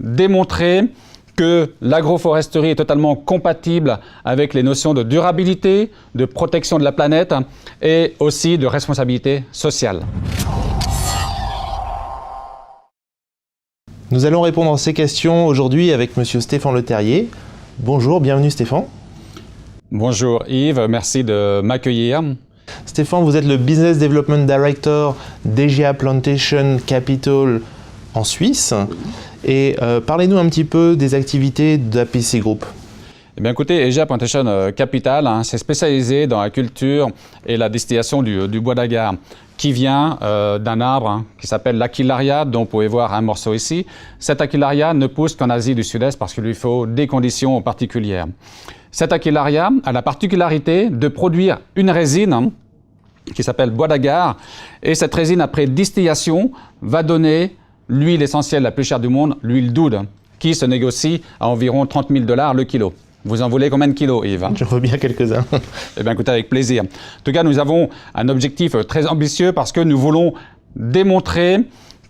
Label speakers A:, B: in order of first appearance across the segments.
A: démontrer que l'agroforesterie est totalement compatible avec les notions de durabilité, de protection de la planète et aussi de responsabilité sociale.
B: Nous allons répondre à ces questions aujourd'hui avec Monsieur Stéphane Leterrier. Bonjour, bienvenue Stéphane.
A: Bonjour Yves, merci de m'accueillir.
B: Stéphane, vous êtes le Business Development Director d'EGEA Plantation Capital en Suisse. Et parlez-nous un petit peu des activités d'APC Group.
A: Eh bien, écoutez, EGEA Plantation Capital, c'est spécialisé dans la culture et la distillation du bois d'agar qui vient d'un arbre qui s'appelle l'aquilaria, dont vous pouvez voir un morceau ici. Cet aquilaria ne pousse qu'en Asie du Sud-Est parce qu'il lui faut des conditions particulières. Cet aquilaria a la particularité de produire une résine qui s'appelle bois d'agar, et cette résine, après distillation, va donner l'huile essentielle la plus chère du monde, l'huile d'oud, qui se négocie à environ 30 000 $ le kilo. Vous en voulez combien de kilos, Yves?
B: Je veux bien quelques-uns.
A: Eh bien, écoutez, avec plaisir. En tout cas, nous avons un objectif très ambitieux parce que nous voulons démontrer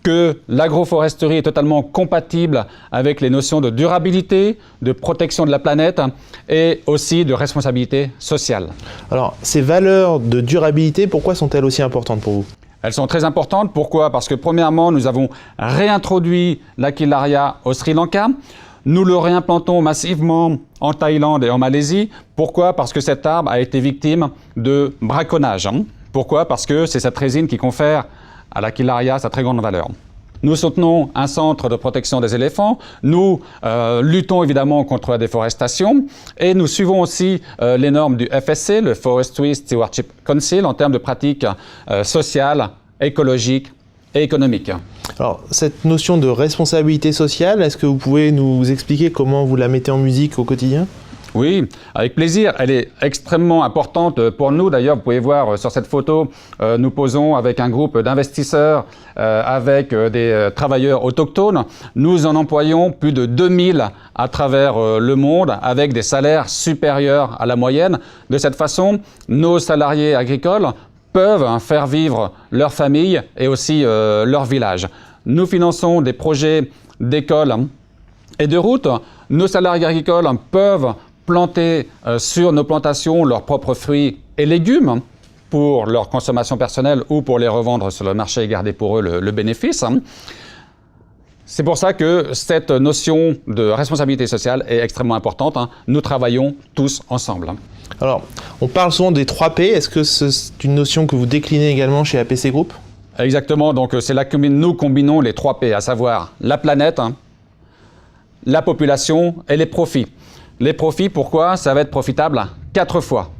A: que l'agroforesterie est totalement compatible avec les notions de durabilité, de protection de la planète et aussi de responsabilité sociale.
B: Alors, ces valeurs de durabilité, pourquoi sont-elles aussi importantes pour vous?
A: Elles sont très importantes. Pourquoi? Parce que premièrement, nous avons réintroduit l'aquilaria au Sri Lanka. Nous le réimplantons massivement en Thaïlande et en Malaisie. Pourquoi? Parce que cet arbre a été victime de braconnage. Pourquoi? Parce que c'est cette résine qui confère à l'aquilaria sa très grande valeur. Nous soutenons un centre de protection des éléphants, nous luttons évidemment contre la déforestation et nous suivons aussi les normes du FSC, le Forestry Stewardship Council, en termes de pratiques sociales, écologiques et économiques.
B: Alors, cette notion de responsabilité sociale, est-ce que vous pouvez nous expliquer comment vous la mettez en musique au quotidien?
A: Oui, avec plaisir. Elle est extrêmement importante pour nous. D'ailleurs, vous pouvez voir sur cette photo, nous posons avec un groupe d'investisseurs, avec des travailleurs autochtones. Nous en employons plus de 2000 à travers le monde, avec des salaires supérieurs à la moyenne. De cette façon, nos salariés agricoles peuvent faire vivre leur famille et aussi leur village. Nous finançons des projets d'écoles et de routes. Nos salariés agricoles peuvent planter sur nos plantations leurs propres fruits et légumes pour leur consommation personnelle ou pour les revendre sur le marché et garder pour eux le bénéfice. C'est pour ça que cette notion de responsabilité sociale est extrêmement importante. Nous travaillons tous ensemble.
B: Alors, on parle souvent des 3 P. Est-ce que c'est une notion que vous déclinez également chez APC Group?
A: Exactement. Donc, c'est là que nous combinons les 3 P, à savoir la planète, la population et les profits. Les profits, pourquoi? Ça va être profitable 4 fois.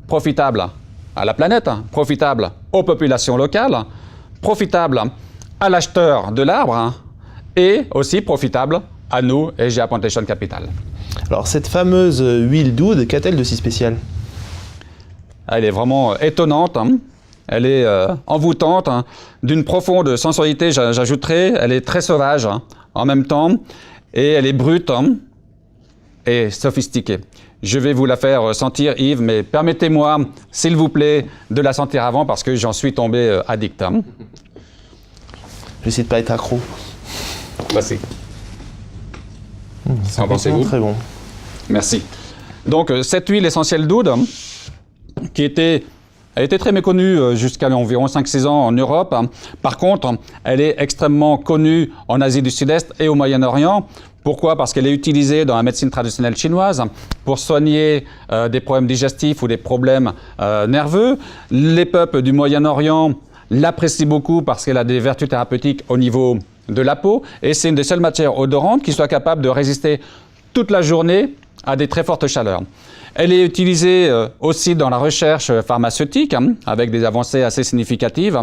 A: Profitable à la planète, profitable aux populations locales, profitable à l'acheteur de l'arbre et aussi profitable à nous, EGEA Plantation Capital.
B: Alors, cette fameuse huile d'oud, qu'a-t-elle de si spécial?
A: Elle est vraiment étonnante. Elle est envoûtante, d'une profonde sensualité, j'ajouterais. Elle est très sauvage en même temps et elle est brute et sophistiquée. Je vais vous la faire sentir, Yves, mais permettez-moi, s'il vous plaît, de la sentir avant parce que j'en suis tombé addict.
B: J'essaie de ne pas être accro.
A: Voici.
B: Ça pensez-vous? Très bon.
A: Merci. Donc, cette huile essentielle d'oud, elle était très méconnue jusqu'à environ 5-6 ans en Europe. Par contre, elle est extrêmement connue en Asie du Sud-Est et au Moyen-Orient. Pourquoi? Parce qu'elle est utilisée dans la médecine traditionnelle chinoise pour soigner des problèmes digestifs ou des problèmes nerveux. Les peuples du Moyen-Orient l'apprécient beaucoup parce qu'elle a des vertus thérapeutiques au niveau de la peau et c'est une des seules matières odorantes qui soit capable de résister toute la journée à des très fortes chaleurs. Elle est utilisée aussi dans la recherche pharmaceutique avec des avancées assez significatives.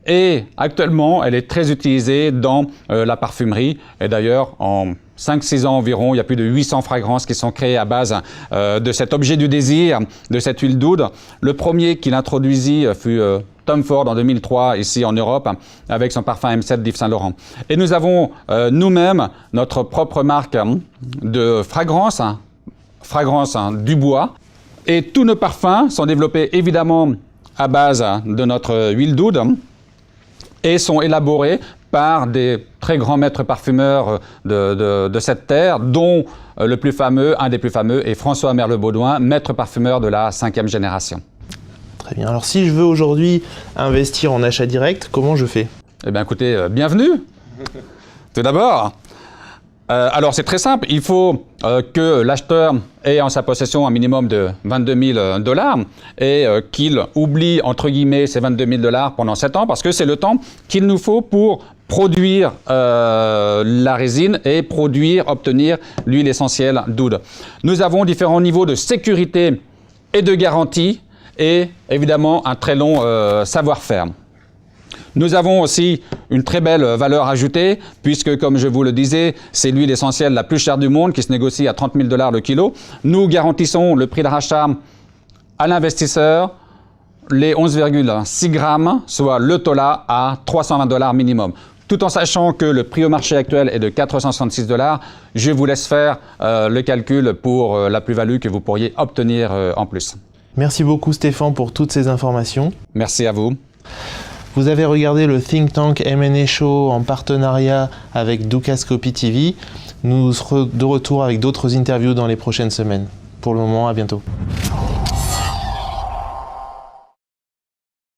A: Et actuellement, elle est très utilisée dans la parfumerie. Et d'ailleurs, en 5-6 ans environ, il y a plus de 800 fragrances qui sont créées à base de cet objet du désir, de cette huile d'oud. Le premier qui l'introduisit fut Tom Ford en 2003, ici en Europe, avec son parfum M7 d'Yves Saint Laurent. Et nous avons nous-mêmes notre propre marque de fragrance, du bois. Et tous nos parfums sont développés évidemment à base de notre huile d'oud et sont élaborés par des très grands maîtres parfumeurs de cette terre, dont le plus fameux, un des plus fameux, est François Merleau-Baudouin, maître parfumeur de la 5e génération.
B: Très bien. Alors si je veux aujourd'hui investir en achat direct, comment je fais?
A: Eh bien écoutez, bienvenue. Tout d'abord, alors c'est très simple, il faut que l'acheteur ait en sa possession un minimum de 22 000 $ et qu'il oublie entre guillemets ces 22 000 $ pendant 7 ans parce que c'est le temps qu'il nous faut pour produire la résine et obtenir l'huile essentielle d'oud. Nous avons différents niveaux de sécurité et de garantie et évidemment un très long savoir-faire. Nous avons aussi une très belle valeur ajoutée, puisque, comme je vous le disais, c'est l'huile essentielle la plus chère du monde, qui se négocie à 30 000 $ le kilo. Nous garantissons le prix de rachat à l'investisseur, les 11,6 grammes, soit le tola à 320 $ minimum. Tout en sachant que le prix au marché actuel est de 466 $, je vous laisse faire le calcul pour la plus-value que vous pourriez obtenir en plus.
B: Merci beaucoup Stéphane pour toutes ces informations.
A: Merci à vous.
B: Vous avez regardé le Think Tank M&A Show en partenariat avec Dukascopy TV. Nous serons de retour avec d'autres interviews dans les prochaines semaines. Pour le moment, à bientôt.